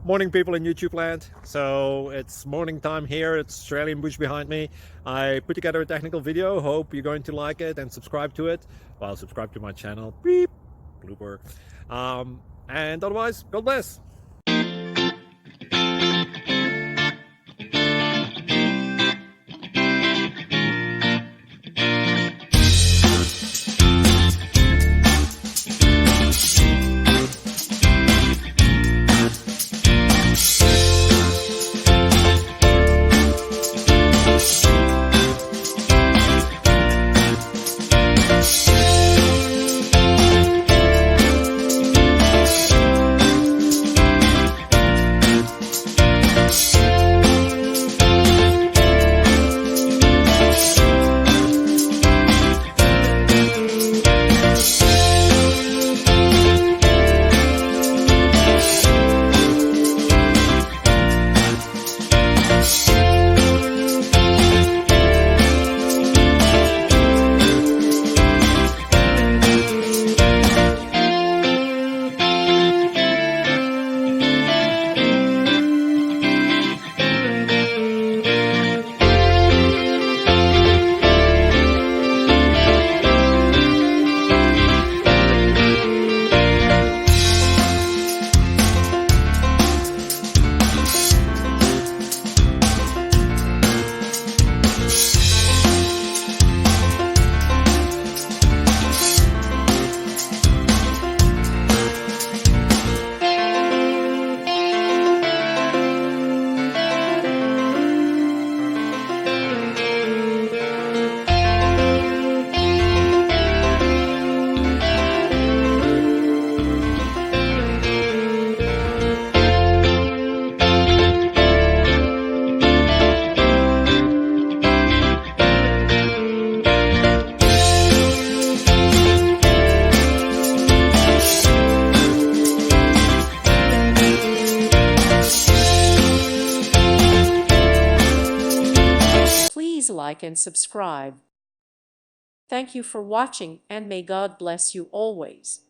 Morning, people in YouTube land. So it's morning time here. It's Australian bush behind me. I put together a technical video. Hope you're going to like it and subscribe to it. Well, subscribe to my channel. Beep, blooper. And otherwise, God bless. Please like and subscribe. Thank you for watching, and may God bless you always.